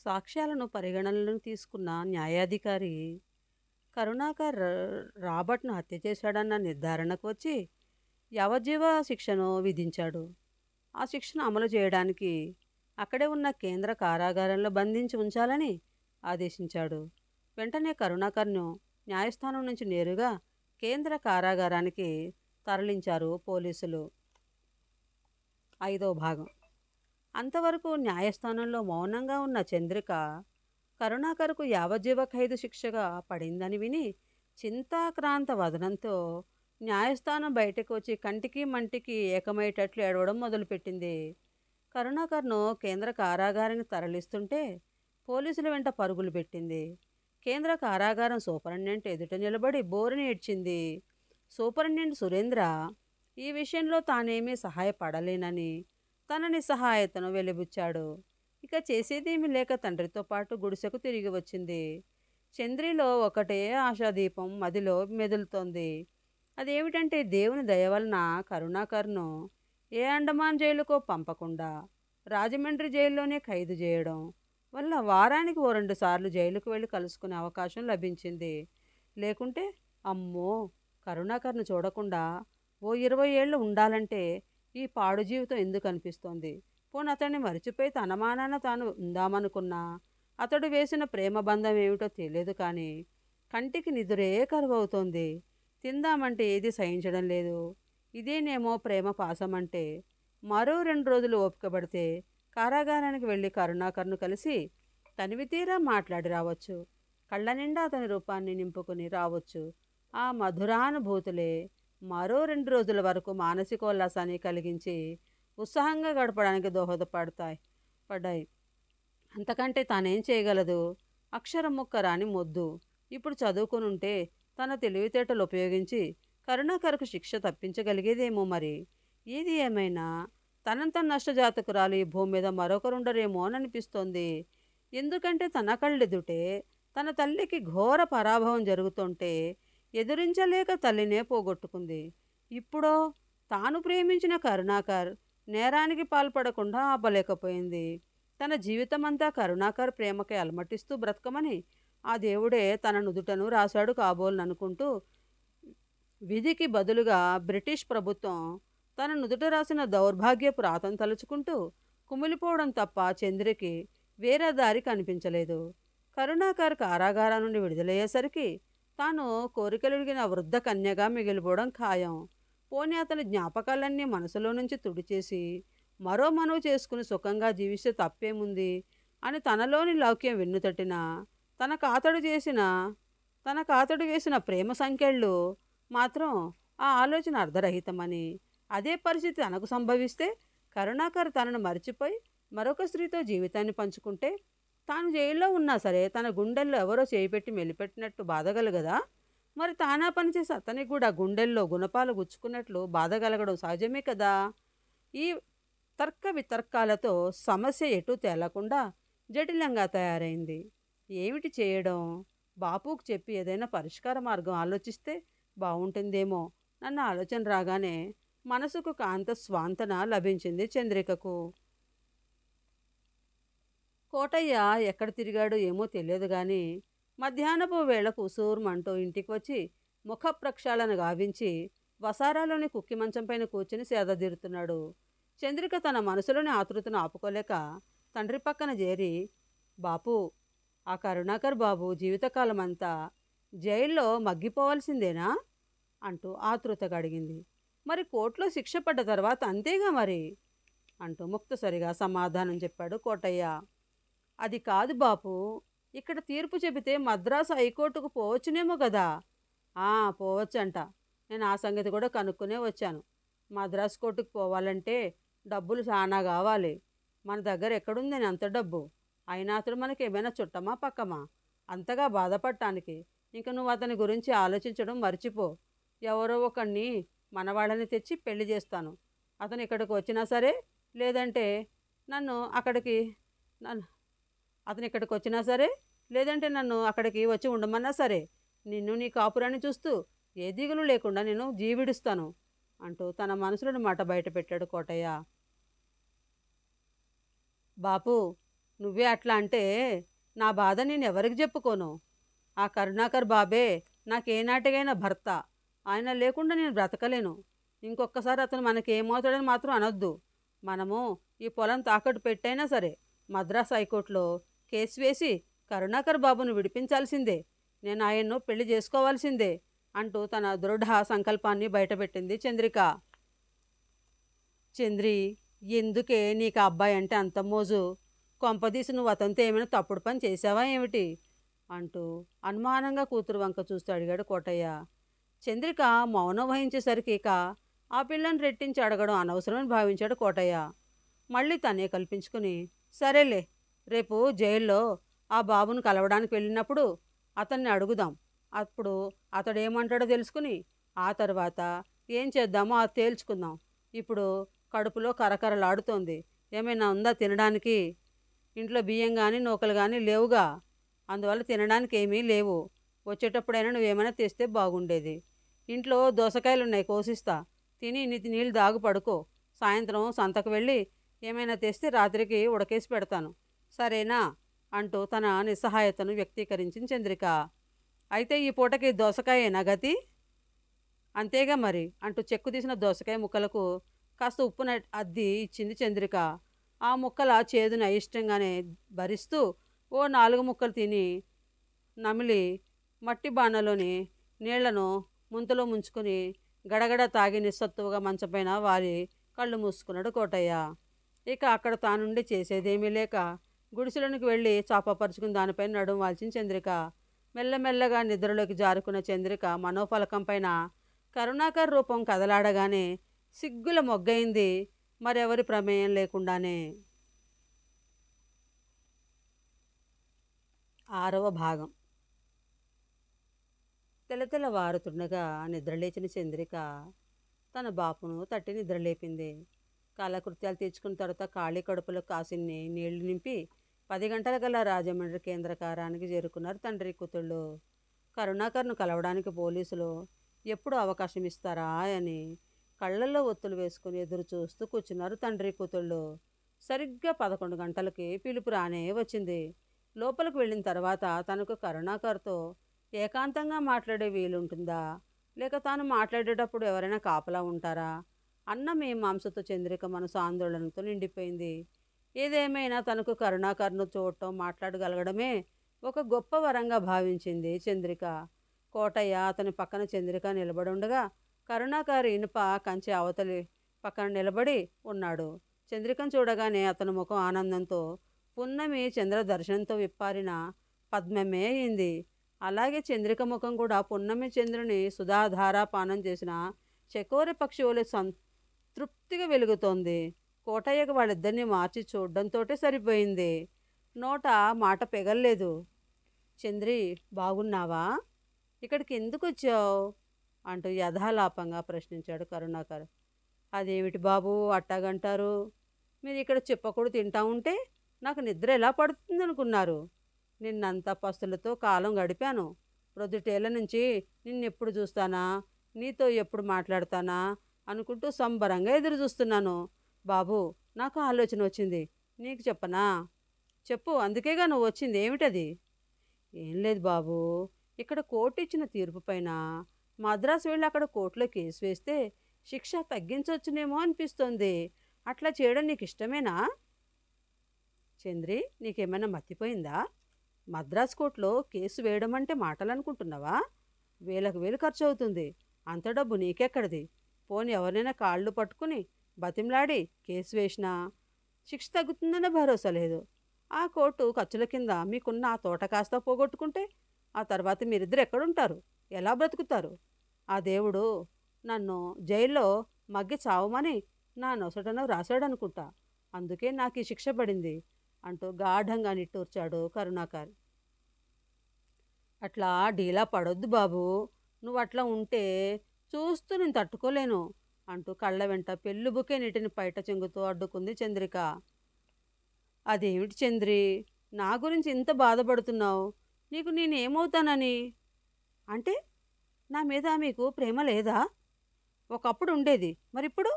సాక్ష్యాలను పరిగణనలోకి తీసుకున్న న్యాయాధికారి కరుణాకర్ రాబర్ట్ను హత్య చేశాడన్న నిర్ధారణకు వచ్చి యావజ్జీవ శిక్షను విధించాడు. ఆ శిక్షను అమలు చేయడానికి అక్కడే ఉన్న కేంద్ర కారాగారంలో బంధించి ఉంచాలని ఆదేశించాడు. వెంటనే కరుణాకర్ను న్యాయస్థానం నుంచి నేరుగా కేంద్ర కారాగారానికి తరలించారు పోలీసులు. 5వ భాగం. అంతవరకు న్యాయస్థానంలో మౌనంగా ఉన్న చంద్రిక కరుణాకర్కు యావజ్జీవ ఖైదు శిక్షగా పడిందని విని చింతాక్రాంత వదనంతో న్యాయస్థానం బయటకు వచ్చి కంటికి మంటికి ఏకమయ్యేటట్లు ఏడవడం మొదలుపెట్టింది. కరుణాకర్ను కేంద్ర కారాగారానికి తరలిస్తుంటే పోలీసుల వెంట పరుగులు పెట్టింది. కేంద్ర కారాగారం సూపరింటెండెంట్ ఎదుట నిలబడి బోరుని ఏడ్చింది. సూపరింటెండెంట్ సురేంద్ర ఈ విషయంలో తానేమీ సహాయపడలేనని తన నిస్సహాయతను వెలిబుచ్చాడు. ఇక చేసేదేమీ లేక తండ్రితో పాటు గుడిసెకు తిరిగి వచ్చింది. చంద్రిలో ఒకటే ఆశాదీపం మదిలో మెదులుతోంది. అదేమిటంటే దేవుని దయ వలన కరుణాకర్ను ఏ అండమాన్ జైలుకో పంపకుండా రాజమండ్రి జైల్లోనే ఖైదు చేయడం వల్ల వారానికి ఓ 2 సార్లు జైలుకు వెళ్ళి కలుసుకునే అవకాశం లభించింది. లేకుంటే అమ్మో, కరుణాకర్ను చూడకుండా ఓ 20 ఏళ్ళు ఉండాలంటే ఈ పాడు జీవితం ఎందుకు అనిపిస్తోంది. పోనీ అతన్ని మరిచిపోయి తన మానాన తాను ఉందామనుకున్నా అతడు వేసిన ప్రేమ బంధం ఏమిటో తెలియదు, కానీ కంటికి నిదురే కరువవుతోంది. తిందామంటే ఏది సహించడం లేదు. ఇదేనేమో ప్రేమ పాసమంటే. మరో 2 రోజులు ఓపిక పడితే కారాగారానికి వెళ్ళి కరుణాకర్ను కలిసి తనివి తీరా మాట్లాడి రావచ్చు. కళ్ళ నిండా అతని రూపాన్ని నింపుకుని రావచ్చు. ఆ మధురానుభూతులే మరో 2 రోజుల వరకు మానసికోల్లాసాన్ని కలిగించి ఉత్సాహంగా గడపడానికి పడ్డాయి. అంతకంటే తానేం చేయగలదు? అక్షరం ముక్క రాని మొద్దు. ఇప్పుడు చదువుకునుంటే తన తెలివితేటలు ఉపయోగించి కరుణాకర్కు శిక్ష తప్పించగలిగేదేమో మరి. ఏది ఏమైనా తనంత నష్టజాతకురాలు ఈ భూమి మీద మరొకరుండరేమో అని అనిపిస్తోంది. ఎందుకంటే తన కళ్ళెదుటే తన తల్లికి ఘోర పరాభవం జరుగుతుంటే ఎదురించలేక తల్లినే పోగొట్టుకుంది. ఇప్పుడో తాను ప్రేమించిన కరుణాకర్ నేరానికి పాల్పడకుండా ఆపలేకపోయింది. తన జీవితమంతా కరుణాకర్ ప్రేమకి అలమటిస్తూ బ్రతకమని ఆ దేవుడే తన నుదుటను రాశాడు కాబోలనుకుంటూ విధికి బదులుగా బ్రిటిష్ ప్రభుత్వం తన నుదుట రాసిన దౌర్భాగ్యపు రాతను తలుచుకుంటూ కుమిలిపోవడం తప్ప చంద్రికి వేరే దారి కనిపించలేదు. కరుణాకర్ కారాగారం నుండి విడుదలయ్యేసరికి తాను కోరికలుడిగిన వృద్ధ కన్యగా మిగిలిపోవడం ఖాయం. పోనీ అతని జ్ఞాపకాలన్నీ మనసులో నుంచి తుడిచేసి మరో మనవి చేసుకుని సుఖంగా జీవిస్తే తప్పేముంది అని తనలోని లౌక్యం వెన్నుతట్టిన తన కాతడు వేసిన ప్రేమ సంకెళ్ళు మాత్రం ఆ ఆలోచన అర్ధరహితమని, అదే పరిస్థితి తనకు సంభవిస్తే కరుణాకర్ తనను మరిచిపోయి మరొక స్త్రీతో జీవితాన్ని పంచుకుంటే తాను జైల్లో ఉన్నా సరే తన గుండెల్లో ఎవరో చేయిపెట్టి మెలిపెట్టినట్టు బాధగలగదా? మరి తానా పనిచేసి అతనికి కూడా గుండెల్లో గుణపాలు గుచ్చుకున్నట్లు బాధగలగడం సహజమే కదా. ఈ తర్క వితర్కాలతో సమస్య ఎటూ తేలకుండా జటిలంగా తయారైంది. ఏమిటి చేయడం? బాపుకు చెప్పి ఏదైనా పరిష్కార మార్గం ఆలోచిస్తే బాగుంటుందేమో నన్న ఆలోచన రాగానే మనసుకు కాంత స్వాంతన లభించింది చంద్రికకు. కోటయ్య ఎక్కడ తిరిగాడో ఏమో తెలియదు కానీ మధ్యాహ్నపు వేళకు ఉసూరుమంటూ ఇంటికి వచ్చి ముఖ ప్రక్షాళన గావించి వసారాలోని కుక్కి మంచం పైన కూర్చుని సేదతీరుతున్నాడు. చంద్రిక తన మనసులోని ఆతృతను ఆపుకోలేక తండ్రి పక్కన చేరి, బాపు, ఆ కరుణాకర్ బాబు జీవితకాలం అంతా జైల్లో మగ్గిపోవాల్సిందేనా అంటూ ఆతృతగా అడిగింది. మరి కోర్టులో శిక్ష పడ్డ తర్వాత అంతేగా మరి అంటూ ముక్తసరిగా సమాధానం చెప్పాడు కోటయ్య. అది కాదు బాపు, ఇక్కడ తీర్పు చెబితే మద్రాసు హైకోర్టుకు పోవచ్చునేమో కదా. పోవచ్చంట. నేను ఆ సంగతి కూడా కనుక్కునే వచ్చాను. మద్రాసు కోర్టుకు పోవాలంటే డబ్బులు చాలా కావాలి. మన దగ్గర ఎక్కడుందని అంత డబ్బు? అయినా అతడు మనకి ఏమైనా చుట్టమా పక్కమా అంతగా బాధపడటానికి? ఇంక నువ్వు అతని గురించి ఆలోచించడం మర్చిపో. ఎవరో ఒకడిని మన వాళ్ళని తెచ్చి పెళ్లి చేస్తాను. అతను ఇక్కడికి వచ్చినా సరే, లేదంటే నన్ను అక్కడికి వచ్చి ఉండమన్నా సరే, నిన్ను నీ కాపురాన్ని చూస్తూ ఏ దిగులు లేకుండా నేను జీవిడుస్తాను అంటూ తన మనసులోని మాట బయట పెట్టాడు కోటయ్య. బాపు, నువ్వే అట్లా అంటే నా బాధ నేను ఎవరికి చెప్పుకోను. ఆ కరుణాకర్ బాబే నాకేనాటికైనా భర్త. ఆయన లేకుండా నేను బ్రతకలేను. ఇంకొక్కసారి అతను మనకేమవుతాడని మాత్రం అనొద్దు. మనము ఈ పొలం తాకట్టు పెట్టైనా సరే మద్రాస్ హైకోర్టులో కేసు వేసి కరుణాకర్ బాబును విడిపించాల్సిందే. నేను ఆయన్ను పెళ్లి చేసుకోవాల్సిందే అంటూ తన దృఢ సంకల్పాన్ని బయటపెట్టింది చంద్రిక. చంద్రి, ఎందుకే నీకు ఆ అబ్బాయి అంటే అంత మోజు? కొంపదీసి నువ్వు అతనితో ఏమైనా తప్పుడు పని చేశావా ఏమిటి అంటూ అనుమానంగా కూతురు వంక చూస్తూ అడిగాడు కోటయ్య. చంద్రిక మౌనం వహించేసరికి ఇక ఆ పిల్లని రెట్టించి అడగడం అనవసరమని భావించాడు కోటయ్య. మళ్ళీ తనే కల్పించుకుని, సరేలే, రేపు జైల్లో ఆ బాబును కలవడానికి వెళ్ళినప్పుడు అతన్ని అడుగుదాం. అప్పుడు అతడేమంటాడో తెలుసుకుని ఆ తర్వాత ఏం చేద్దామో అది తేల్చుకుందాం. ఇప్పుడు కడుపులో కరకరలాడుతోంది. ఏమైనా ఉందా తినడానికి? ఇంట్లో బియ్యం కానీ నూకలు కానీ లేవుగా. అందువల్ల తినడానికి ఏమీ లేవు. వచ్చేటప్పుడైనా నువ్వేమైనా తెస్తే బాగుండేది. ఇంట్లో దోసకాయలున్నాయి, కోసిస్తా. తిని నీళ్ళు దాగు పడుకో. సాయంత్రం సంతకు వెళ్ళి ఏమైనా తెస్తే రాత్రికి ఉడకేసి పెడతాను, సరేనా అంటూ తన నిస్సహాయతను వ్యక్తీకరించింది చంద్రిక. అయితే ఈ పూటకి దోసకాయేనా గతి? అంతేగా మరి అంటూ చెక్కు తీసిన దోసకాయ ముక్కలకు కాస్త ఉప్పున అద్ది ఇచ్చింది చంద్రిక. ఆ ముక్కల చేదుని అయిష్టంగానే భరిస్తూ ఓ 4 ముక్కలు తిని నమిలి మట్టి బాణలోని నీళ్లను ముంతలో ముంచుకొని గడగడ తాగి నిస్సత్తువుగా మంచపైన వారి కళ్ళు మూసుకున్నాడు కోటయ్య. ఇక అక్కడ తానుండి చేసేదేమీ లేక గుడిసెలోనికి వెళ్ళి చాపపరుచుకుని దానిపైన నడుం వాల్చింది చంద్రిక. మెల్లమెల్లగా నిద్రలోకి జారుకున్న చంద్రిక మనోఫలకం పైన కరుణాకర్ రూపం కదలాడగానే సిగ్గుల మొగ్గైంది, మరెవరి ప్రమేయం లేకుండానే. 6వ భాగం. తెల్లవారుతుండగా నిద్రలేచిన చంద్రిక తన బాపును తట్టి నిద్రలేపింది. కాలకృత్యాలు తీర్చుకున్న తర్వాత ఖాళీ కడుపులో కాసిన్ని నీళ్లు నింపి 10 గంటలకల్లా రాజమండ్రి కేంద్ర కారానికి చేరుకున్నారు తండ్రి కూతుళ్ళు. కరుణాకర్ను కలవడానికి పోలీసులు ఎప్పుడు అవకాశం ఇస్తారా అని కళ్ళల్లో ఒత్తులు వేసుకుని ఎదురు చూస్తూ కూర్చున్నారు తండ్రి కూతుళ్ళు. సరిగ్గా 11 గంటలకి పిలుపు రానే వచ్చింది. లోపలికి వెళ్ళిన తర్వాత తనకు కరుణాకర్తో ఏకాంతంగా మాట్లాడే వీలుంటుందా, లేక తాను మాట్లాడేటప్పుడు ఎవరైనా కాపలా ఉంటారా అన్న మీమాంసతో చంద్రిక మనసు ఆందోళనతో నిండిపోయింది. ఏదేమైనా తనకు కరుణాకర్ను చూడటం, మాట్లాడగలగడమే ఒక గొప్ప వరంగా భావించింది చంద్రిక. కోటయ్య అతని పక్కన చంద్రిక నిలబడుండగా కరుణాకర్ ఇనుప కంచె అవతలి పక్కన నిలబడి ఉన్నాడు. చంద్రికను చూడగానే అతని ముఖం ఆనందంతో పున్నమి చంద్ర దర్శనంతో విప్పారిన పద్మమే అయింది. అలాగే చంద్రిక ముఖం కూడా పున్నమి చంద్రుని సుధాధారా పానం చేసిన చకోర పక్షి వలె సంతృప్తిగా వెలుగుతోంది. కోటయ్యకు వాళ్ళిద్దరినీ మార్చి చూడడంతో సరిపోయింది. నోట మాట పెగల్లేదు. చంద్రి, బాగున్నావా? ఇక్కడికి ఎందుకు వచ్చావు అంటూ యథాలాపంగా ప్రశ్నించాడు కరుణాకర్. అదేమిటి బాబు అట్టాగంటారు? మీరు ఇక్కడ చెప్పకూడదు తింటా ఉంటే నాకు నిద్ర ఎలా పడుతుంది అనుకున్నారు? నిన్నంతా పస్తులతో కాలం గడిపాను. ప్రొద్దుటేళ్ల నుంచి నిన్నెప్పుడు చూస్తానా, నీతో ఎప్పుడు మాట్లాడతానా అనుకుంటూ సంబరంగా ఎదురు చూస్తున్నాను. బాబు, నాకు ఆలోచన వచ్చింది, నీకు చెప్పనా? చెప్పు, అందుకేగా నువ్వు వచ్చింది. ఏమిటది? ఏం లేదు బాబు, ఇక్కడ కోర్టు ఇచ్చిన తీర్పు పైన మద్రాసు వెళ్ళి అక్కడ కోర్టులో కేసు వేస్తే శిక్ష తగ్గించవచ్చునేమో అనిపిస్తోంది. అట్లా చేయడం నీకు ఇష్టమేనా? చంద్రి, నీకేమైనా మర్చిపోయిందా? మద్రాస్ కోర్టులో కేసు వేయడం అంటే మాటలు అనుకుంటున్నావా? వేలకు వేలు ఖర్చు అవుతుంది. అంత డబ్బు నీకెక్కడిది? పోనీ ఎవరైనా కాళ్ళు పట్టుకుని బతిమలాడి కేసు వేసినా శిక్ష తగ్గుతుందనే భరోసా లేదు. ఆ కోర్టు ఖర్చుల కింద మీకున్న ఆ తోట కాస్త పోగొట్టుకుంటే ఆ తర్వాత మీరిద్దరు ఎక్కడుంటారు? ఎలా బ్రతుకుతారు? ఆ దేవుడు నన్ను జైల్లో మగ్గి చావమని నా నొసటను రాశాడనుకుంటా. అందుకే నాకు ఈ శిక్ష పడింది అంటూ గాఢంగా నిట్టూర్చాడు కరుణాకర్. అట్లా డీలా పడొద్దు బాబు, నువ్వు అట్లా ఉంటే చూస్తూ నేను తట్టుకోలేను అంటూ కళ్ళ వెంట పెళ్ళుబుకే నీటిని పైట చెంగుతూ అడ్డుకుంది చంద్రిక. అదేమిటి చంద్రి, నా గురించి ఇంత బాధపడుతున్నావు? నీకు నేనేమవుతానని? అంటే నా మీద మీకు ప్రేమ లేదా? ఒకప్పుడు ఉండేది, మరిప్పుడు?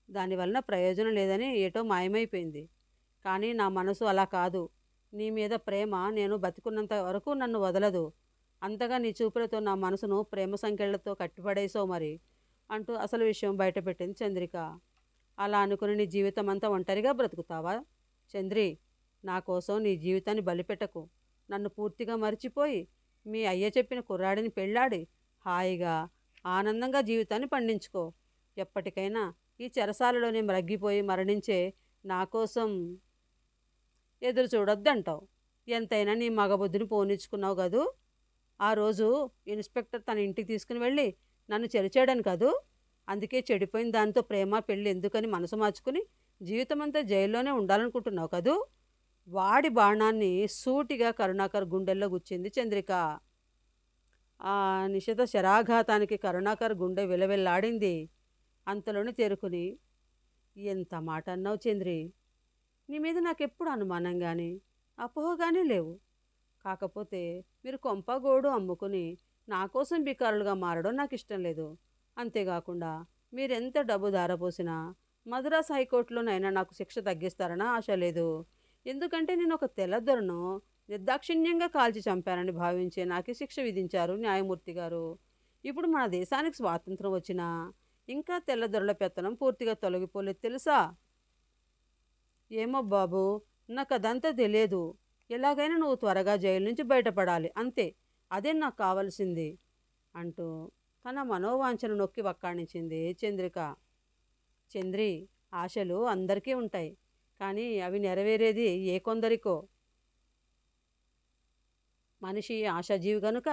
దానివలన ప్రయోజనం లేదని ఏటో మాయమైపోయింది. కానీ నా మనసు అలా కాదు. నీ మీద ప్రేమ నేను బతికున్నంత వరకు నన్ను వదలదు. అంతగా నీ చూపులతో నా మనసును ప్రేమ సంకెళ్లతో కట్టిపడేసావు మరి అంటూ అసలు విషయం బయటపెట్టింది చంద్రిక. అలా అనుకుని నీ జీవితం అంతా ఒంటరిగా బ్రతుకుతావా? చంద్రి, నా కోసం నీ జీవితాన్ని బలిపెట్టకు. నన్ను పూర్తిగా మర్చిపోయి మీ అయ్య చెప్పిన కుర్రాడిని పెళ్ళాడి హాయిగా ఆనందంగా జీవితాన్ని పండించుకో. ఎప్పటికైనా ఈ చెరసాలలోనే మ్రగ్గిపోయి మరణించే నా కోసం ఎదురు చూడొద్దంటావు. ఎంతైనా నీ మగబుద్ధిని పోనిచ్చుకున్నావు కదూ. ఆ రోజు ఇన్స్పెక్టర్ తన ఇంటికి తీసుకుని వెళ్ళి నన్ను చెరిచాడని కదూ. అందుకే చెడిపోయిన దాంతో ప్రేమ పెళ్ళి ఎందుకని మనసు మార్చుకుని జీవితమంతా జైల్లోనే ఉండాలనుకుంటున్నావు కదూ. వాడి బాణాన్ని సూటిగా కరుణాకర్ గుండెల్లో గుచ్చింది చంద్రిక. ఆ నిశిత శరాఘాతానికి కరుణాకర్ గుండె విలవిల్లాడింది. అంతలోనే తేరుకుని, ఎంత మాట అన్నావు చంద్రి. నీ మీద నాకెప్పుడు అనుమానం కానీ అపోహ కానీ లేవు. కాకపోతే మీరు కొంపగోడు అమ్ముకుని నా కోసం బికారులుగా మారడం నాకు ఇష్టం లేదు. అంతేకాకుండా మీరెంత డబ్బు ధారపోసినా మద్రాస్ హైకోర్టులోనైనా నాకు శిక్ష తగ్గిస్తారన్న ఆశ లేదు. ఎందుకంటే నేను ఒక తెల్లదొరను నిర్దాక్షిణ్యంగా కాల్చి చంపానని భావించే నాకు శిక్ష విధించారు న్యాయమూర్తి గారు. ఇప్పుడు మన దేశానికి స్వాతంత్రం వచ్చినా ఇంకా తెల్లదొరల పెత్తనం పూర్తిగా తొలగిపోలేదు తెలుసా. ఏమో బాబు, నాకు అదంతా తెలియదు. ఎలాగైనా నువ్వు త్వరగా జైలు నుంచి బయటపడాలి అంతే, అదే నాకు కావాల్సింది అంటూ తన మనోవాంఛను నొక్కి వక్కాణించింది చంద్రిక. చంద్రి, ఆశలు అందరికీ ఉంటాయి, కానీ అవి నెరవేరేది ఏ కొందరికో. మనిషి ఆశాజీవి గనుక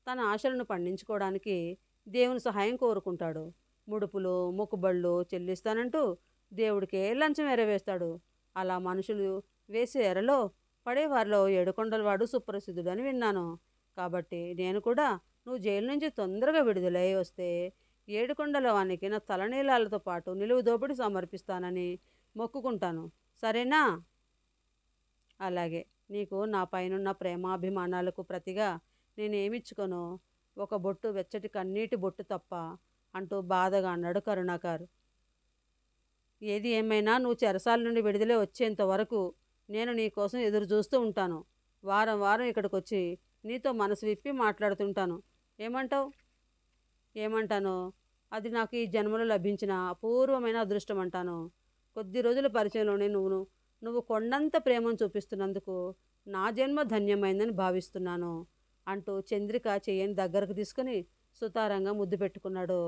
తన ఆశలను పండించుకోవడానికి దేవుని సహాయం కోరుకుంటాడు. ముడుపులు మొక్కుబళ్ళు చెల్లిస్తానంటూ దేవుడికే లంచం ఎరవేస్తాడు. అలా మనుషులు వేసే ఎరలో పడేవారిలో ఏడుకొండలవాడు సుప్రసిద్ధుడని విన్నాను. కాబట్టి నేను కూడా నువ్వు జైలు నుంచి తొందరగా విడుదలై వస్తే ఏడుకొండల వానికి నా తలనీలాలతో పాటు నిలువు దోపిడి సమర్పిస్తానని మొక్కుకుంటాను. సరేనా? అలాగే. నీకు నా పైనున్న ప్రేమాభిమానాలకు ప్రతిగా నేనేమిచ్చుకోను, ఒక బొట్టు వెచ్చటి కన్నీటి బొట్టు తప్ప అంటూ బాధగా అన్నాడు కరుణాకర్. ఏది ఏమైనా నువ్వు చెరసాల నుండి విడుదలై వచ్చేంత వరకు నేను నీ కోసం ఎదురు చూస్తూ ఉంటాను. వారం వారం ఇక్కడికి వచ్చి నీతో మనసు విప్పి మాట్లాడుతుంటాను. ఏమంటావు? ఏమంటాను? అది నాకు ఈ జన్మలో లభించిన అపూర్వమైన అదృష్టం అంటాను. కొద్ది రోజుల పరిచయంలోనే నువ్వు కొండంత ప్రేమను చూపిస్తున్నందుకు నా జన్మ ధన్యమైందని భావిస్తున్నాను అంటూ చంద్రిక చెయ్యని దగ్గరకు తీసుకుని సుతారంగా ముద్దు పెట్టుకున్నాడు.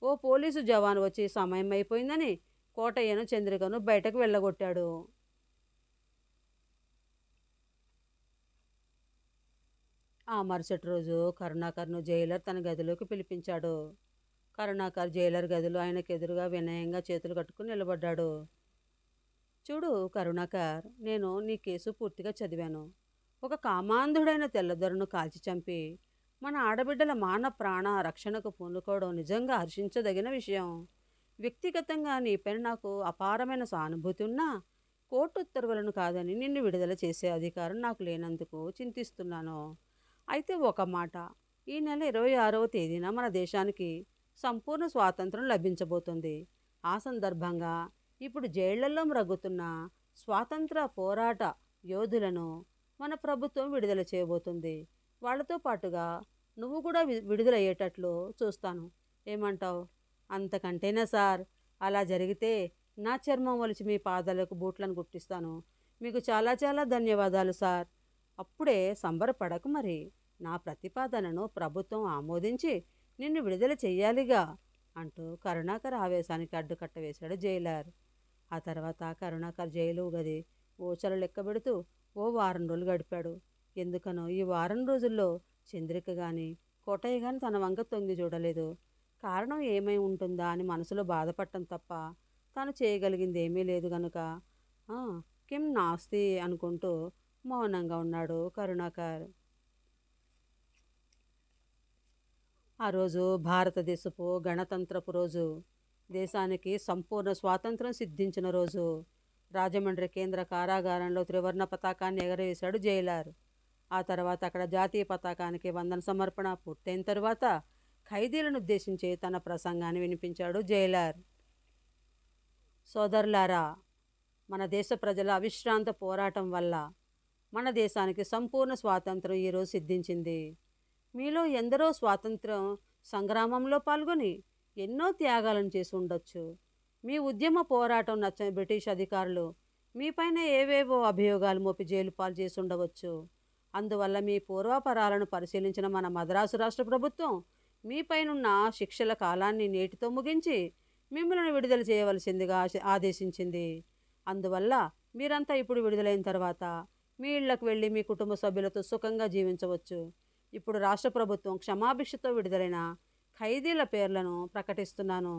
ఓ పోలీసు జవాను వచ్చి సమయం అయిపోయిందని కోటయ్యను చంద్రికను బయటకు వెళ్ళగొట్టాడు. ఆ మరుసటి రోజు కరుణాకర్ను జైలర్ తన గదిలోకి పిలిపించాడు. కరుణాకర్ జైలర్ గదిలో ఆయనకు ఎదురుగా వినయంగా చేతులు కట్టుకుని నిలబడ్డాడు. చూడు కరుణాకర్, నేను నీ కేసు పూర్తిగా చదివాను. ఒక కామాంధుడైన తెల్లదొరను కాల్చి చంపి మన ఆడబిడ్డల మాన ప్రాణ రక్షణకు పూనుకోవడం నిజంగా హర్షించదగిన విషయం. వ్యక్తిగతంగా నీపైన నాకు అపారమైన సానుభూతి ఉన్నా కోర్టు ఉత్తర్వులను కాదని నిన్ను విడుదల చేసే అధికారం నాకు లేనందుకు చింతిస్తున్నాను. అయితే ఒక మాట, ఈ నెల 26వ తేదీన మన దేశానికి సంపూర్ణ స్వాతంత్రం లభించబోతుంది. ఆ సందర్భంగా ఇప్పుడు జైళ్లలో మ్రగ్గుతున్న స్వాతంత్ర పోరాట యోధులను మన ప్రభుత్వం విడుదల చేయబోతుంది. వాళ్ళతో పాటుగా నువ్వు కూడా విడుదలయ్యేటట్లు చూస్తాను. ఏమంటావు? అంతకంటేనా సార్? అలా జరిగితే నా చర్మం ఒలిచి మీ పాదాలకు బూట్లను గుర్తిస్తాను. మీకు చాలా చాలా ధన్యవాదాలు సార్. అప్పుడే సంబరపడకు మరి. నా ప్రతిపాదనను ప్రభుత్వం ఆమోదించి నిన్ను విడుదల చెయ్యాలిగా అంటూ కరుణాకర్ ఆవేశానికి అడ్డుకట్ట వేశాడు జైలర్. ఆ తర్వాత కరుణాకర్ జైలు గది ఊచలు లెక్కబెడుతూ ఓ వారం రోజులు గడిపాడు. ఎందుకనో ఈ వారం రోజుల్లో చంద్రిక కానీ కోటయ్య కానీ తన వంక తొంగి చూడలేదు. కారణం ఏమై ఉంటుందా అని మనసులో బాధపడటం తప్ప తాను చేయగలిగింది ఏమీ లేదు గనుక కిం నాస్తి అనుకుంటూ మౌనంగా ఉన్నాడు కరుణాకర్. ఆ రోజు భారతదేశపు గణతంత్రపు రోజు. దేశానికి సంపూర్ణ స్వాతంత్రం సిద్ధించిన రోజు. రాజమండ్రి కేంద్ర కారాగారంలో త్రివర్ణ పతాకాన్ని ఎగరవేశాడు జైలర్. ఆ తర్వాత అక్కడ జాతీయ పతాకానికి వందన సమర్పణ పూర్తయిన తర్వాత ఖైదీలను ఉద్దేశించి తన ప్రసంగాన్ని వినిపించాడు జైలర్. సోదరులారా, మన దేశ ప్రజల అవిశ్రాంత పోరాటం వల్ల మన దేశానికి సంపూర్ణ స్వాతంత్రం ఈరోజు సిద్ధించింది. మీలో ఎందరో స్వాతంత్రం సంగ్రామంలో పాల్గొని ఎన్నో త్యాగాలను చేసి ఉండొచ్చు. మీ ఉద్యమ పోరాటం నచ్చని బ్రిటిష్ అధికారులు మీపైన ఏవేవో అభియోగాలు మోపి జైలు పాలు చేసి ఉండవచ్చు. అందువల్ల మీ పూర్వాపరాలను పరిశీలించిన మన మద్రాసు రాష్ట్ర ప్రభుత్వం మీపైనున్న శిక్షల కాలాన్ని నేటితో ముగించి మిమ్మల్ని విడుదల చేయవలసిందిగా ఆదేశించింది. అందువల్ల మీరంతా ఇప్పుడు విడుదలైన తర్వాత మీ ఇళ్లకు వెళ్ళి మీ కుటుంబ సభ్యులతో సుఖంగా జీవించవచ్చు. ఇప్పుడు రాష్ట్ర ప్రభుత్వం క్షమాభిక్షతో విడుదలైన ఖైదీల పేర్లను ప్రకటిస్తున్నాను.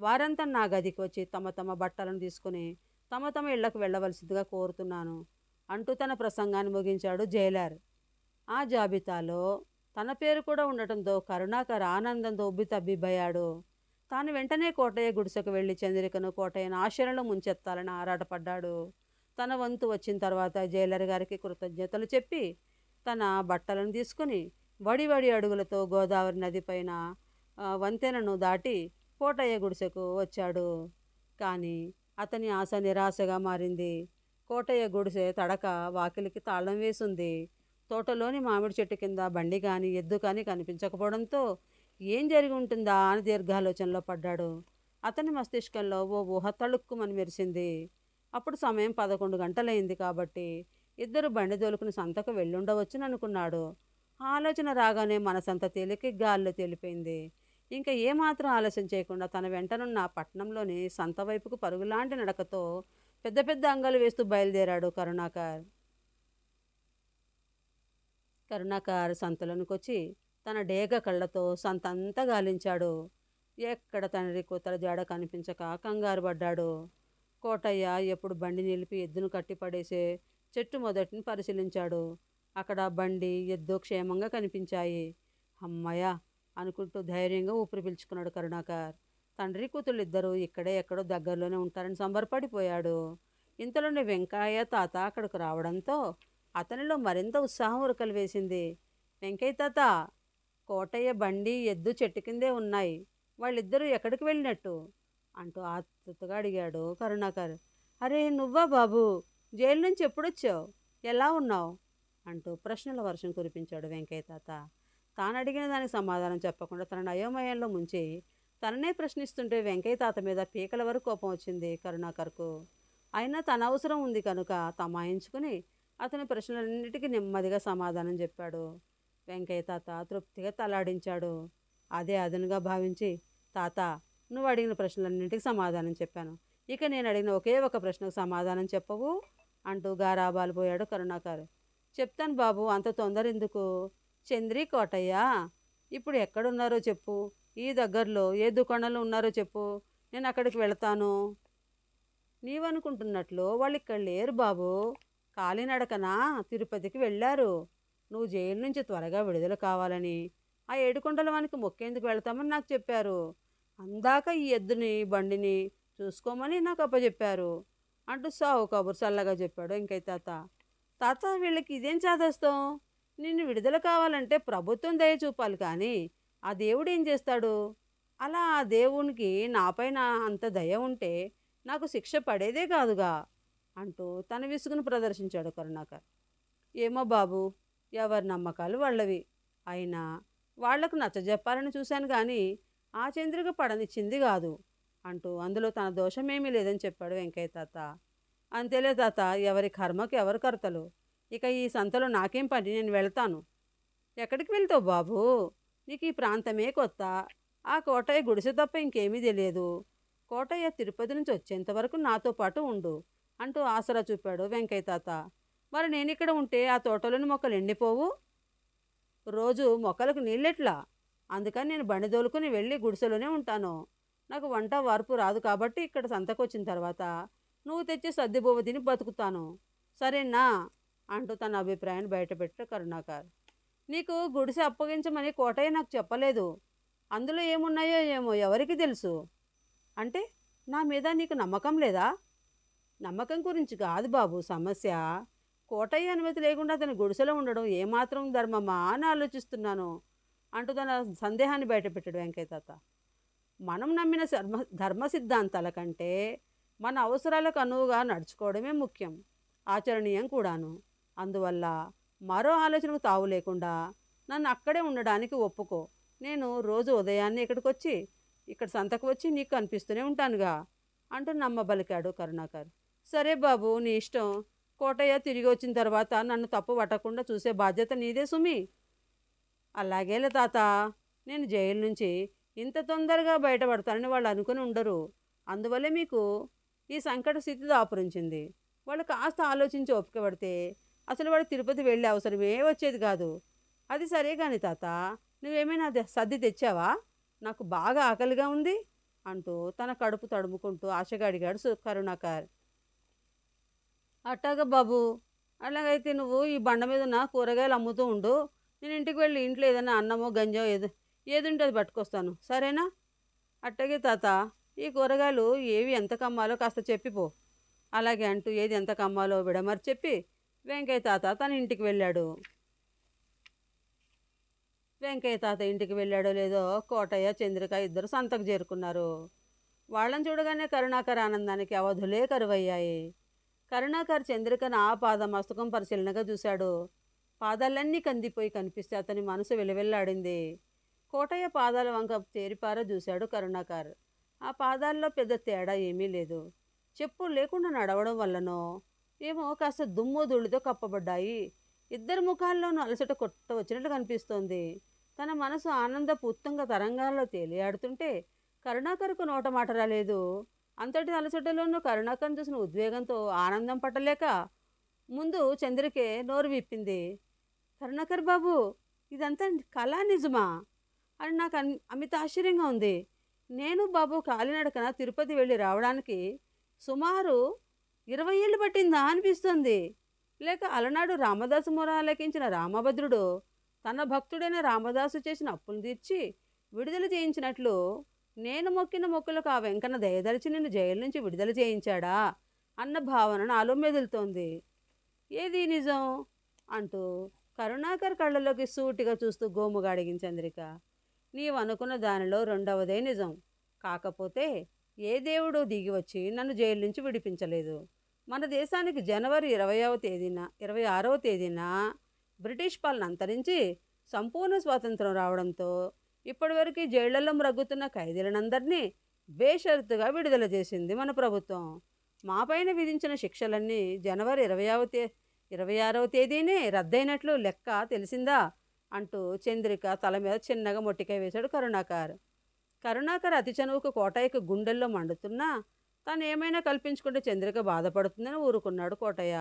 వారంతా నా గదికి వచ్చి తమ తమ బట్టలను తీసుకుని తమ తమ ఇళ్లకు వెళ్ళవలసిందిగా కోరుతున్నాను అంటూ తన ప్రసంగాన్ని ముగించాడు జైలర్. ఆ జాబితాలో తన పేరు కూడా ఉండటంతో కరుణాకర్ ఆనందంతో ఉబ్బితబ్బిబ్బయ్యాడు. తాను వెంటనే కోటయ్య గుడిసెకు వెళ్ళి చంద్రికను కోటయ్యను ఆశయంలో ముంచెత్తాలని ఆరాటపడ్డాడు. తన వంతు వచ్చిన తర్వాత జైలర్ గారికి కృతజ్ఞతలు చెప్పి తన బట్టలను తీసుకుని వడి వడి అడుగులతో గోదావరి నది పైన వంతెనను దాటి కోటయ్య గుడిసెకు వచ్చాడు. కానీ అతని ఆశ నిరాశగా మారింది. కోటయ్య గుడిసె తడక వాకిలికి తాళం వేసింది. తోటలోని మామిడి చెట్టు కింద బండి కానీ ఎద్దు కానీ కనిపించకపోవడంతో ఏం జరిగి ఉంటుందా అని దీర్ఘాలోచనలో పడ్డాడు. అతని మస్తిష్కంలో ఓ ఊహ తళుక్కుమని మెరిసింది. అప్పుడు సమయం 11 గంటలైంది కాబట్టి ఇద్దరు బండి దోలుకుని సంతకు వెళ్ళుండవచ్చుని అనుకున్నాడు. ఆలోచన రాగానే మనసంతా తేలికి గాల్లో తేలిపోయింది. ఇంకా ఏమాత్రం ఆలస్యం చేయకుండా తన వెంటనున్న పట్నంలోని సంత వైపుకు పరుగులాంటి నడకతో పెద్ద పెద్ద అంగలు వేస్తూ బయలుదేరాడు కరుణాకర్. సంతలోనికి వచ్చి తన డేగ కళ్ళతో సంతంతా గాలించాడు. ఎక్కడ తండ్రి కూతుర జాడ కనిపించక కంగారు పడ్డాడు. కోటయ్య ఎప్పుడు బండి నిలిపి ఎద్దును కట్టిపడేసే చెట్టు మొదటిని పరిశీలించాడు. అక్కడ బండి ఎద్దు క్షేమంగా కనిపించాయి. అమ్మయ్య అనుకుంటూ ధైర్యంగా ఊపిరి పీల్చుకున్నాడు కరుణాకర్. తండ్రి కూతుళ్ళు ఇద్దరూ ఇక్కడే ఎక్కడో దగ్గరలోనే ఉంటారని సంబరపడిపోయాడు. ఇంతలోనే వెంకయ్య తాత అక్కడికి రావడంతో అతనిలో మరింత ఉత్సాహం ఉరకలు వేసింది. వెంకయ్య తాత, కోటయ్య బండి ఎద్దు చెట్టు కిందే ఉన్నాయి, వాళ్ళిద్దరూ ఎక్కడికి వెళ్ళినట్టు అంటూ ఆతృతగా అడిగాడు కరుణాకర్. అరే నువ్వా బాబు, జైలు నుంచి ఎప్పుడొచ్చావు, ఎలా ఉన్నావు అంటూ ప్రశ్నల వర్షం కురిపించాడు వెంకయ్య తాత. తాను అడిగిన దానికి సమాధానం చెప్పకుండా తన అయోమయంలో ముంచి తననే ప్రశ్నిస్తుంటే వెంకయ్య తాత మీద పీకల వరకు కోపం వచ్చింది కరుణాకర్కు. అయినా తన అవసరం ఉంది కనుక తమాయించుకుని అతని ప్రశ్నలన్నిటికీ నెమ్మదిగా సమాధానం చెప్పాడు. వెంకయ్య తాత తృప్తిగా తలాడించాడు. అదే అదనుగా భావించి, తాత నువ్వు అడిగిన ప్రశ్నలన్నింటికి సమాధానం చెప్పాను, ఇక నేను అడిగిన ఒకే ఒక ప్రశ్నకు సమాధానం చెప్పవు అంటూ గారాబాలు పోయాడు కరుణాకర్. చెప్తాను బాబు, అంత తొందర ఎందుకు? చంద్రి కోటయ్య ఇప్పుడు ఎక్కడున్నారో చెప్పు, ఈ దగ్గరలో ఏ దుకాణంలో ఉన్నారో చెప్పు, నేను అక్కడికి వెళతాను. నీవనుకుంటున్నట్లు వాళ్ళు ఇక్కడ లేరు బాబు, కాలినడకనా తిరుపతికి వెళ్ళారు. నువ్వు జైలు నుంచి త్వరగా విడుదల కావాలని ఆ ఏడుకొండల వానికి మొక్కేందుకు వెళ్తామని నాకు చెప్పారు. అందాక ఈ ఎద్దుని బండిని చూసుకోమని నాకు అప్పచెప్పారు అంటూ సావు కబురు చల్లగా చెప్పాడు వెంకయ్య తాత. తాత వీళ్ళకి ఇదేం చేదేస్తాం? నిన్ను విడుదల కావాలంటే ప్రభుత్వం దయ చూపాలి, కానీ ఆ దేవుడు ఏం చేస్తాడు? అలా ఆ దేవునికి నాపైన అంత దయ ఉంటే నాకు శిక్ష పడేదే కాదుగా అంటూ తన విసుగును ప్రదర్శించాడు కరుణాకర్. ఏమో బాబు, ఎవరి నమ్మకాలు వాళ్ళవి. అయినా వాళ్లకు నచ్చజెప్పాలని చూశాను కానీ ఆ చంద్రిక పడనిచ్చింది కాదు అంటూ అందులో తన దోషమేమీ లేదని చెప్పాడు వెంకయ్య తాత. అంతేలే తాత, ఎవరి కర్మకు ఎవరు కర్తలు. ఇక ఈ సంతలో నాకేం పని, నేను వెళ్తాను. ఎక్కడికి వెళ్తావు బాబు? నీకు ఈ ప్రాంతమే కొత్త. ఆ కోటయ్య గుడిసె తప్ప ఇంకేమీ తెలియదు. కోటయ్య తిరుపతి నుంచి వచ్చేంతవరకు నాతో పాటు ఉండు అంటూ ఆసరా చూపాడు వెంకయ్య తాత. మరి నేను ఇక్కడ ఉంటే ఆ తోటలోని మొక్కలు ఎండిపోవు, రోజు మొక్కలకు నీళ్ళెట్లా? అందుకని నేను బండి దోలుకుని వెళ్ళి గుడిసెలోనే ఉంటాను. నాకు వంట వార్పు రాదు కాబట్టి ఇక్కడ సంతకొచ్చిన తర్వాత నువ్వు తెచ్చి సర్దిబువ్వ తిని బతుకుతాను, సరేనా అంటూ తన అభిప్రాయాన్ని బయటపెట్టాడు కరుణాకర్. నీకు గుడిసె అప్పగించమని కోటయ్య నాకు చెప్పలేదు. అందులో ఏమున్నాయో ఏమో ఎవరికి తెలుసు. అంటే నా మీద నీకు నమ్మకం లేదా? నమ్మకం గురించి కాదు బాబు సమస్య. కోటయ్య అనుమతి లేకుండా అతని గుడిసెలో ఉండడం ఏమాత్రం ధర్మమా అని ఆలోచిస్తున్నాను అంటూ తన సందేహాన్ని బయటపెట్టాడు వెంకయ్య తాత. మనం నమ్మిన ధర్మ సిద్ధాంతాల కంటే మన అవసరాలకు అనువుగా నడుచుకోవడమే ముఖ్యం, ఆచరణీయం కూడాను. అందువల్ల మరో ఆలోచనకు తావు లేకుండా నన్ను అక్కడే ఉండడానికి ఒప్పుకో. నేను రోజు ఉదయాన్నే ఇక్కడ సంతకు వచ్చి నీకు కనిపిస్తూనే ఉంటానుగా అంటూ నమ్మబలికాడు కరుణాకర్. సరే బాబు, నీ ఇష్టం. కోటయ్య తిరిగి వచ్చిన తర్వాత నన్ను తప్పు పట్టకుండా చూసే బాధ్యత నీదే సుమి. అలాగేలే తాత, నేను జైలు నుంచి ఇంత తొందరగా బయటపడతానని వాళ్ళు అనుకుని ఉండరు. అందువల్లే మీకు ఈ సంకట స్థితి దాపురించింది. వాళ్ళు కాస్త ఆలోచించి ఓపిక పడితే అసలు వాడు తిరుపతి వెళ్ళే అవసరమే వచ్చేది కాదు. అది సరే కాని తాత, నువ్వేమైనా సర్ది తెచ్చావా? నాకు బాగా ఆకలిగా ఉంది అంటూ తన కడుపు తడుముకుంటూ ఆశగా అడిగాడు కరుణాకర్. అట్టాగా బాబు, అలాగైతే నువ్వు ఈ బండ మీద ఉన్న కూరగాయలు అమ్ముతూ ఉండు. నేను ఇంటికి వెళ్ళి ఇంట్లో ఏదైనా అన్నమో గంజో ఏదుంటే అది పట్టుకొస్తాను, సరేనా? అట్టగే తాత, ఈ కూరగాయలు ఏవి ఎంత కమ్మాలో కాస్త చెప్పిపో. అలాగే అంటూ ఏది ఎంత కమ్మాలో విడమరి చెప్పి వెంకయ్య తాత తన ఇంటికి వెళ్ళాడు. వెంకయ్య తాత ఇంటికి వెళ్ళాడో లేదో కోటయ్య చంద్రిక ఇద్దరు సంతకు చేరుకున్నారు. వాళ్ళని చూడగానే కరుణాకర్ ఆనందానికి అవధులే కరువయ్యాయి. కరుణాకర్ చంద్రికను ఆ పాదమస్తకం పరిశీలనగా చూశాడు. పాదాలన్నీ కందిపోయి కనిపిస్తే అతని మనసు వెలువెల్లాడింది. కోటయ్య పాదాల వంక తేరిపారా చూశాడు కరుణాకర్. ఆ పాదాల్లో పెద్ద తేడా ఏమీ లేదు. చెప్పులు లేకుండా నడవడం వల్లనో ఏమో కాస్త దుమ్ము ధూళితో కప్పబడ్డాయి. ఇద్దరు ముఖాల్లోనూ అలసట కొట్ట వచ్చినట్లు కనిపిస్తోంది. తన మనసు ఆనందపు ఉత్తుంగ తరంగాల్లో తేలియాడుతుంటే కరుణాకర్కు నోట మాట రాలేదు. అంతటి అలసటలోనూ కరుణాకర్ను చూసిన ఉద్వేగంతో ఆనందం పట్టలేక ముందు చంద్రికే నోరు విప్పింది. కరుణాకర్ బాబు, ఇదంతా కళా నిజమా అని నాకు అమిత ఆశ్చర్యంగా ఉంది. నేను బాబు కాలినడకన తిరుపతి వెళ్ళి రావడానికి సుమారు 20 ఏళ్ళు పట్టిందా అనిపిస్తుంది. లేక అలనాడు రామదాసు మొర ఆలకించిన రామభద్రుడు తన భక్తుడైన రామదాసు చేసిన అప్పులు తీర్చి విడుదల చేయించినట్లు నేను మొక్కిన మొక్కులకు ఆ వెంకన్న దయదలిచి నిన్ను జైలు నుంచి విడుదల చేయించాడా అన్న భావన నాలో మెదులుతోంది. ఏది నిజం అంటూ కరుణాకర్ కళ్ళలోకి సూటిగా చూస్తూ గోముగా అడిగింది చంద్రిక. నీవు అనుకున్న దానిలో రెండవదే నిజం. కాకపోతే ఏ దేవుడు దిగి వచ్చి నన్ను జైలు నుంచి విడిపించలేదు. మన దేశానికి జనవరి 26వ తేదీన బ్రిటిష్ పాలన అంతరించి సంపూర్ణ స్వాతంత్రం రావడంతో ఇప్పటివరకు జైళ్లలో మ్రగ్గుతున్న ఖైదీలందరినీ బేషరతుగా విడుదల చేసింది మన ప్రభుత్వం. మా పైన విధించిన శిక్షలన్నీ జనవరి 26వ తేదీనే రద్దయినట్లు లెక్క తెలిసిందా అంటూ చంద్రిక తల మీద చిన్నగా మొట్టికాయ వేశాడు కరుణాకర్. కరుణాకర్ అతి చనువుకు కోటయ్యకు గుండెల్లో మండుతున్నా తాను ఏమైనా కల్పించుకుంటే చంద్రిక బాధపడుతుందని ఊరుకున్నాడు కోటయ్య.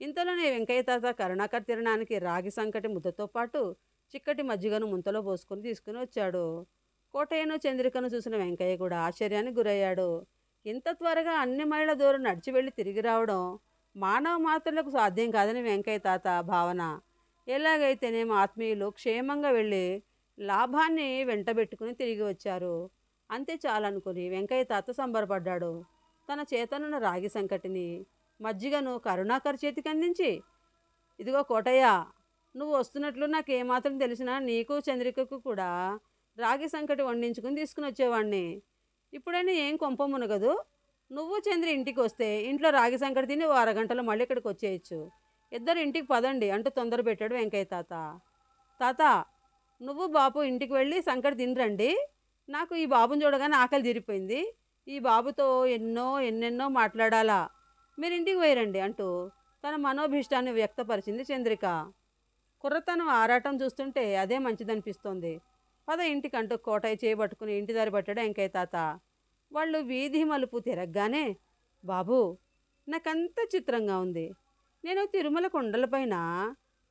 ఇంతలోనే వెంకయ్య తాత కరుణాకర్ తినడానికి రాగి సంకటి ముద్దతో పాటు చిక్కటి మజ్జిగను ముంతలో పోసుకుని తీసుకుని వచ్చాడు. కోటయ్యను చంద్రికను చూసిన వెంకయ్య కూడా ఆశ్చర్యానికి గురయ్యాడు. ఇంత త్వరగా అన్ని మైళ్ళ దూరం నడిచి వెళ్ళి తిరిగి రావడం మానవ మాత్రలకు సాధ్యం కాదని వెంకయ్య తాత భావన. ఎలాగైతేనేమో ఆత్మీయులు క్షేమంగా వెళ్ళి లాభాన్ని వెంటబెట్టుకుని తిరిగి వచ్చారు, అంతే చాలనుకుని వెంకయ్య తాత సంబరపడ్డాడు. తన చేతనున్న రాగి సంకటిని మజ్జిగను కరుణాకర్ చేతికి అందించి, ఇదిగో కోటయ్య, నువ్వు వస్తున్నట్లు నాకేమాత్రం తెలిసినా నీకు చంద్రికకు కూడా రాగి సంకటి వండించుకుని తీసుకుని వచ్చేవాడిని. ఇప్పుడైనా ఏం కొంప మునగదు. నువ్వు చంద్రి ఇంటికి వస్తే ఇంట్లో రాగి సంకటి తిని ఓ అరగంటలో మళ్ళీ ఇక్కడికి వచ్చేయచ్చు. ఇద్దరు ఇంటికి పదండి అంటూ తొందర పెట్టాడు వెంకయ్య తాత. తాత, నువ్వు బాబు ఇంటికి వెళ్ళి సంకటి తినరండి. నాకు ఈ బాబుని చూడగానే ఆకలి తీరిపోయింది. ఈ బాబుతో ఎన్నెన్నో మాట్లాడాలా. మీరు ఇంటికి పోయిరండి అంటూ తన మనోభీష్టాన్ని వ్యక్తపరిచింది చంద్రిక. కుర్రతనం ఆరాటం చూస్తుంటే అదే మంచిదనిపిస్తోంది. పద ఇంటికంటూ కోటయ్య చేయబట్టుకుని ఇంటి దారి పట్టాడు వెంకయ్య తాత. వాళ్ళు వీధి మలుపు తిరగగానే, బాబు, నాకంత చిత్రంగా ఉంది. నేను తిరుమల కొండలపైన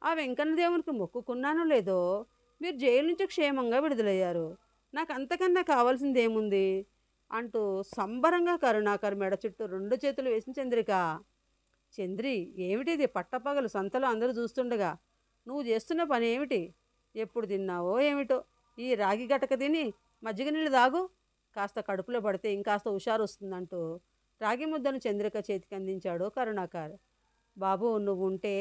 ఆ వెంకన్న దేవునికి మొక్కుకున్నానో లేదో మీరు జైలు నుంచి క్షేమంగా విడుదలయ్యారు. నాకు అంతకన్నా కావాల్సిందేముంది అంటూ సంబరంగా కరుణాకర్ మెడ చుట్టూ 2 చేతులు వేసిన చంద్రిక. చంద్రి, ఏమిటిది పట్టపగలు సంతలో అందరూ చూస్తుండగా నువ్వు చేస్తున్న పని ఏమిటి? ఎప్పుడు తిన్నావో ఏమిటో ఈ రాగి గటక తిని మజ్జిగ నీళ్ళు తాగు, కాస్త కడుపులో పడితే ఇంకాస్త హుషారు వస్తుందంటూ రాగి ముద్దను చంద్రిక చేతికి అందించాడు కరుణాకర్. బాబు, నువ్వు ఉంటే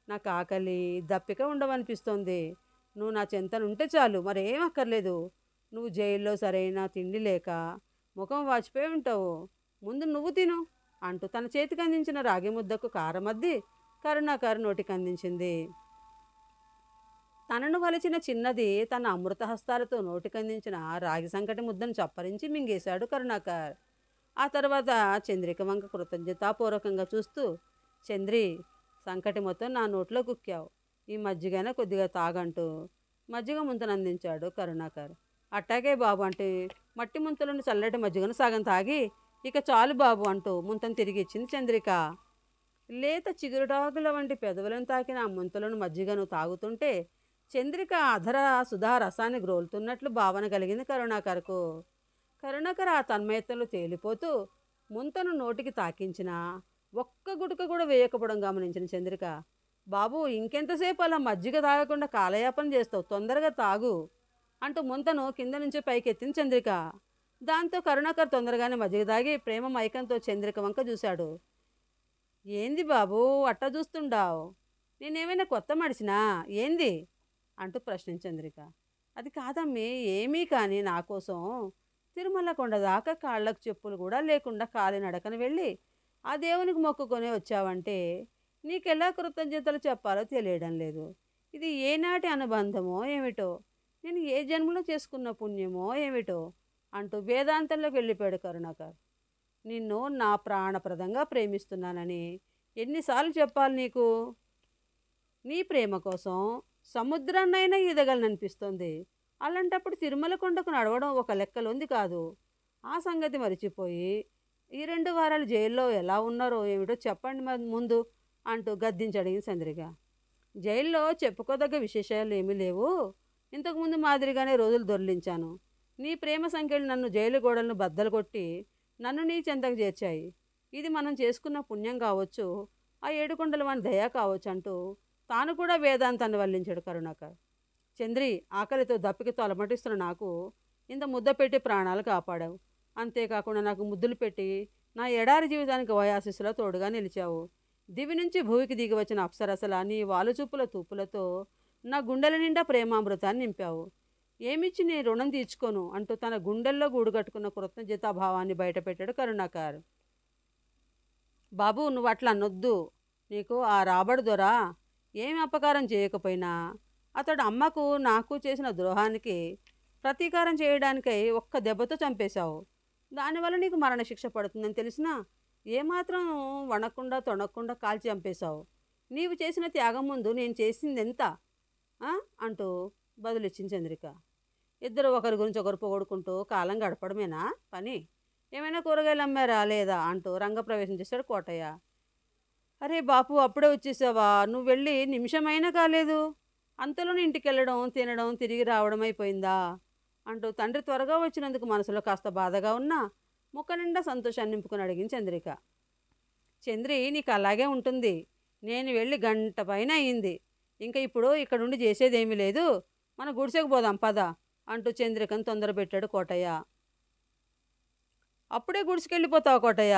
నాకు ఆకలి దప్పిక ఉండవనిపిస్తోంది. నువ్వు నా చెంతనుంటే చాలు, మరేం అక్కర్లేదు. నువ్వు జైల్లో సరైన తిండి లేక ముఖం వాచిపోయి ఉంటావు. ముందు నువ్వు తిను అంటూ తన చేతికి అందించిన రాగి ముద్దకు కారమద్ది కరుణాకర్ నోటికి అందించింది. తనను వలిచిన చిన్నది తన అమృత హస్తాలతో నోటికందించిన రాగి సంకటి ముద్దను చప్పరించి మింగేశాడు కరుణాకర్. ఆ తర్వాత చంద్రిక వంక కృతజ్ఞతాపూర్వకంగా చూస్తూ, చంద్రి, సంకటి మొత్తం నా నోట్లో కుక్కావు, ఈ మజ్జిగైనా కొద్దిగా తాగంటూ మజ్జిగ ముంతను అందించాడు కరుణాకర్. అట్టాగే బాబు అంటే మట్టి ముంతలోని చల్లటి మజ్జిగను సగం తాగి, ఇక చాలు బాబు అంటూ ముంతను తిరిగి ఇచ్చింది చంద్రిక. లేత చిగురుటాకుల వంటి పెదవులను తాకిన ఆ ముంతలోని మజ్జిగను తాగుతుంటే చంద్రిక అధర సుధా రసాన్ని గ్రోలుతున్నట్లు భావన కలిగింది కరుణాకర్కు. కరుణాకర్ ఆ తన్మయత్వంలో తేలిపోతూ ముంతను నోటికి తాకించినా ఒక్క గుటక కూడా వేయకపోవడం గమనించిన చంద్రిక, బాబు ఇంకెంతసేపు అలా మజ్జిగ తాగకుండా కాలయాపన చేస్తావు, తొందరగా తాగు అంటూ ముంతను కింద నుంచి పైకెత్తింది చంద్రిక. దాంతో కరుణాకర్ తొందరగానే మజ్జిగ తాగి ప్రేమ మైకంతో చంద్రిక వంక చూశాడు. ఏంది బాబు అట్టా చూస్తుండావు, నేనేమైనా కొత్త మడిచినా ఏంది అంటూ ప్రశ్నించింది చంద్రిక. అది కాదమ్మి, ఏమీ కానీ నా కోసం తిరుమల కొండ దాకా కాళ్ళకు చెప్పులు కూడా లేకుండా కాలినడకన వెళ్ళి ఆ దేవునికి మొక్కుకొని వచ్చావంటే నీకెలా కృతజ్ఞతలు చెప్పాలో తెలియడం లేదు. ఇది ఏనాటి అనుబంధమో ఏమిటో, నేను ఏ జన్మలో చేసుకున్న పుణ్యమో ఏమిటో అంటూ వేదాంతంలోకి వెళ్ళిపోయాడు కరుణాకర్. నిన్ను నా ప్రాణప్రదంగా ప్రేమిస్తున్నానని ఎన్నిసార్లు చెప్పాలి నీకు? నీ ప్రేమ కోసం సముద్రాన్నైనా ఈదగలననిపిస్తుంది. అలాంటప్పుడు తిరుమల కొండకు నడవడం ఒక లెక్కలోంది కాదు. ఆ సంగతి మరిచిపోయి ఈ 2 వారాలు జైల్లో ఎలా ఉన్నారో ఏమిటో చెప్పండి ముందు అంటూ గద్దించి అడిగింది చంద్రిక. జైల్లో చెప్పుకోదగ్గ విశేషాలు ఏమీ లేవు. ఇంతకుముందు మాదిరిగానే రోజులు దొర్లించాను. నీ ప్రేమ సంఖ్యలు నన్ను జైలు గోడలను బద్దలు కొట్టి నన్ను నీ చెంతకు చేర్చాయి. ఇది మనం చేసుకున్న పుణ్యం కావచ్చు, ఆ 7 కొండల వాని దయ కావచ్చు అంటూ తాను కూడా వేదాంతాన్ని వల్లించాడు కరుణాకర్. చంద్రి, ఆకలితో దప్పికతో అలమటిస్తున్న నాకు ఇంత ముద్ద పెట్టి ప్రాణాలు కాపాడావు. అంతేకాకుండా నాకు ముద్దులు పెట్టి నా ఎడారి జీవితానికి వయాశిస్సులో తోడుగా నిలిచావు. దివి నుంచి భూమికి దిగి వచ్చిన అప్సరసల నీ వాలుచూపుల తూపులతో నా గుండెల నిండా ప్రేమామృతాన్ని నింపావు. ఏమిచ్చి నీ రుణం తీర్చుకోను అంటూ తన గుండెల్లో గూడుగట్టుకున్న కృతజ్ఞతాభావాన్ని బయటపెట్టాడు కరుణాకర్. బాబు, నువ్వు అట్లా అనొద్దు. నీకు ఆ రాబడి దొర ఏమి అపకారం చేయకపోయినా అతడు అమ్మకు నాకు చేసిన ద్రోహానికి ప్రతీకారం చేయడానికై ఒక్క దెబ్బతో చంపేశావు. దానివల్ల నీకు మరణశిక్ష పడుతుందని తెలిసినా ఏమాత్రం వణకుండా తొణకుండా కాల్చి చంపేశావు. నీవు చేసిన త్యాగం ముందు నేను చేసింది ఎంత అంటూ బదులిచ్చింది చంద్రిక. ఇద్దరు ఒకరి గురించి ఒకరు పొగడుకుంటూ కాలం గడపడమేనా పని? ఏమైనా కూరగాయలు అమ్మారా లేదా అంటూ రంగప్రవేశం చేశాడు కోటయ్య. అరే బాపు, అప్పుడే వచ్చేసావా? నువ్వు వెళ్ళి నిమిషమైనా కాలేదు, అంతలోనే ఇంటికి వెళ్ళడం, తినడం, తిరిగి రావడం అయిపోయిందా అంటూ తండ్రి త్వరగా వచ్చినందుకు మనసులో కాస్త బాధగా ఉన్నా ముఖ నిండా సంతోషాన్ని నింపుకుని అడిగింది చంద్రిక. చంద్రి, నీకు అలాగే ఉంటుంది. నేను వెళ్ళి గంట పైన అయింది. ఇంకా ఇప్పుడు ఇక్కడుండి చేసేదేమీ లేదు, మన గుడిసెకు పోదాం పద అంటూ చంద్రికను తొందరపెట్టాడు కోటయ్య. అప్పుడే గుడిసెకెళ్ళిపోతావు కోటయ్య?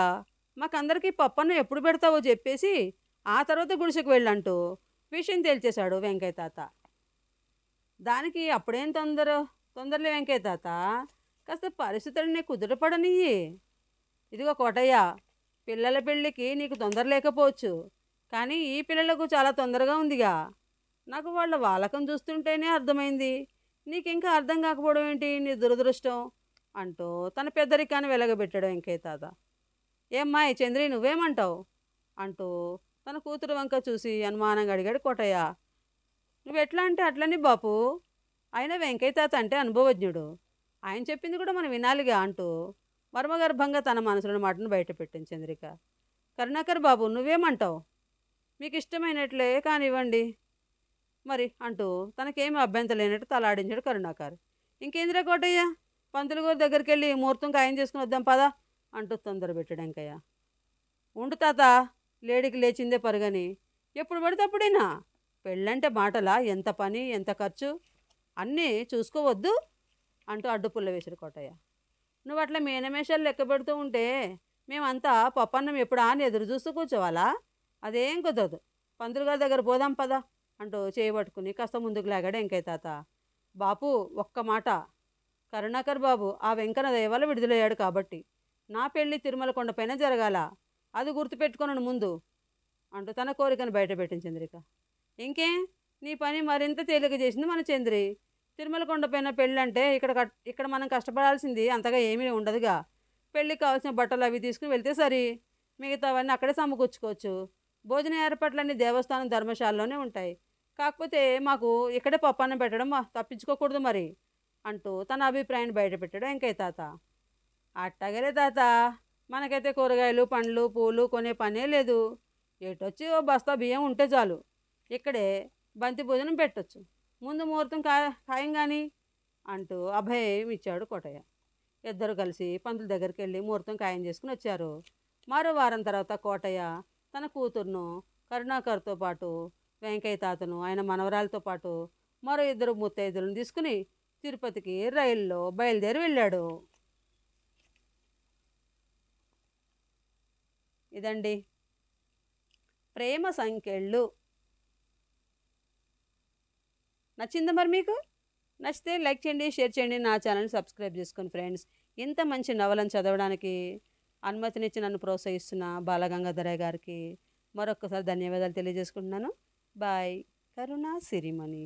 మాకందరికీ పప్పన్నం ఎప్పుడు పెడతావో చెప్పేసి ఆ తర్వాత గుడిసెకు వెళ్ళంటూ విషయం తేల్చేశాడు వెంకయ్య తాత. దానికి అప్పుడేం తొందరలే వెంకయ్య తాత, కాస్త పరిస్థితులని కుదుటపడనియ్యి. ఇదిగో కోటయ్య, పిల్లల పెళ్ళికి నీకు తొందర లేకపోవచ్చు, కానీ ఈ పిల్లలకు చాలా తొందరగా ఉందిగా. నాకు వాళ్ళ వాలకం చూస్తుంటేనే అర్థమైంది. నీకింకా అర్థం కాకపోవడం ఏంటి నీ దురదృష్టం అంటూ తన పెద్దరికాన్ని వెలగబెట్టాడు వెంకయ్య తాత. ఏమ్మాయి చంద్రి, నువ్వేమంటావు అంటూ తన కూతురు వంక చూసి అనుమానంగా అడిగాడు కోటయ్య. నువ్వెట్లా అంటే అట్లని బాపు, అయినా వెంకయ్య తాత అంటే అనుభవజ్ఞుడు, ఆయన చెప్పింది కూడా మనం వినాలిగా అంటూ మర్మగర్భంగా తన మనసులోని మాటను బయటపెట్టింది చంద్రిక. కరుణాకర్ బాబు, నువ్వేమంటావు? మీకు ఇష్టమైనట్లే కానివ్వండి మరి అంటూ తనకేమీ అభ్యంతరం లేనట్టు తలాడించాడు కరుణాకర్. ఇంకేందిరా కోటయ్య, పంతులు గారి దగ్గరికి వెళ్ళి ముహూర్తం ఖాయం చేసుకుని వద్దాం పదా అంటూ తొందర పెట్టాడు వెంకయ్య. ఉండు తాత, లేడికి లేచిందే పరుగని ఎప్పుడు పడితే అప్పుడేనా? పెళ్ళంటే మాటలా? ఎంత పని, ఎంత ఖర్చు, అన్నీ చూసుకోవద్దు అంటూ అడ్డుపుల్ల వేసాడు కోటయ్య. నువ్వు అట్లా మేనమేషాలు లెక్క పెడుతూ ఉంటే మేమంతా పప్పన్నం ఎప్పుడా అని ఎదురు చూస్తూ కూర్చోవాలా? అదేం కుదరదు. పంతులు గారి దగ్గర పోదాం పదా అంటూ చేయబట్టుకుని కాస్త ముందుకు లాగాడు వెంకయ్య తాత. బాపు, ఒక్క మాట, కరుణాకర్ బాబు ఆ వెంకన్న దయ వల్ల విడుదలయ్యాడు కాబట్టి నా పెళ్ళి తిరుమల కొండపైన జరగాల, అది గుర్తుపెట్టుకొనను ముందు అంటూ తన కోరికను బయటపెట్టింది చంద్రిక. ఇంకేం, నీ పని మరింత తేలిక చేసింది మన చంద్రి. తిరుమల కొండపైన పెళ్ళంటే ఇక్కడ మనం కష్టపడాల్సింది అంతగా ఏమీ ఉండదుగా. పెళ్ళికి కావాల్సిన బట్టలు అవి తీసుకుని వెళ్తే సరి, మిగతావన్నీ అక్కడే సమకూర్చుకోవచ్చు. భోజన ఏర్పాట్లన్నీ దేవస్థానం ధర్మశాలలోనే ఉంటాయి. కాకపోతే మాకు ఇక్కడే పప్పన్నం పెట్టడం తప్పించుకోకూడదు మరి అంటూ తన అభిప్రాయాన్ని బయటపెట్టాడు వెంకయ్య తాత. అట్టాగలే తాత, మనకైతే కూరగాయలు పండ్లు పూలు కొనే పనే లేదు. ఎటొచ్చి ఓ బస్తా బియ్యం ఉంటే చాలు, ఇక్కడే బంతి భోజనం పెట్టొచ్చు. ముందు ముహూర్తం ఖాయం కానీ అంటూ అభయం ఇచ్చాడు కోటయ్య. ఇద్దరు కలిసి పంతుల దగ్గరికి వెళ్ళి ముహూర్తం ఖాయం చేసుకుని వచ్చారు. మరో వారం తర్వాత కోటయ్య తన కూతుర్ను కరుణాకర్తో పాటు వెంకయ్య తాతను ఆయన మనవరాలతో పాటు మరో ఇద్దరు ముత్తైదులను తీసుకుని తిరుపతికి రైల్లో బయలుదేరి వెళ్ళాడు. ఇదండి ప్రేమ సంకెళ్ళు. నచ్చిందా మరి మీకు? నచ్చితే లైక్ చేయండి, షేర్ చేయండి, నా ఛానల్ని సబ్స్క్రైబ్ చేసుకోండి ఫ్రెండ్స్. ఇంత మంచి నవలను చదవడానికి అనుమతినిచ్చి నన్ను ప్రోత్సహిస్తున్న బాలగంగాధరయ్య గారికి మరొక్కసారి ధన్యవాదాలు తెలియజేసుకుంటున్నాను. బాయ్. కరుణ సిరిమణి.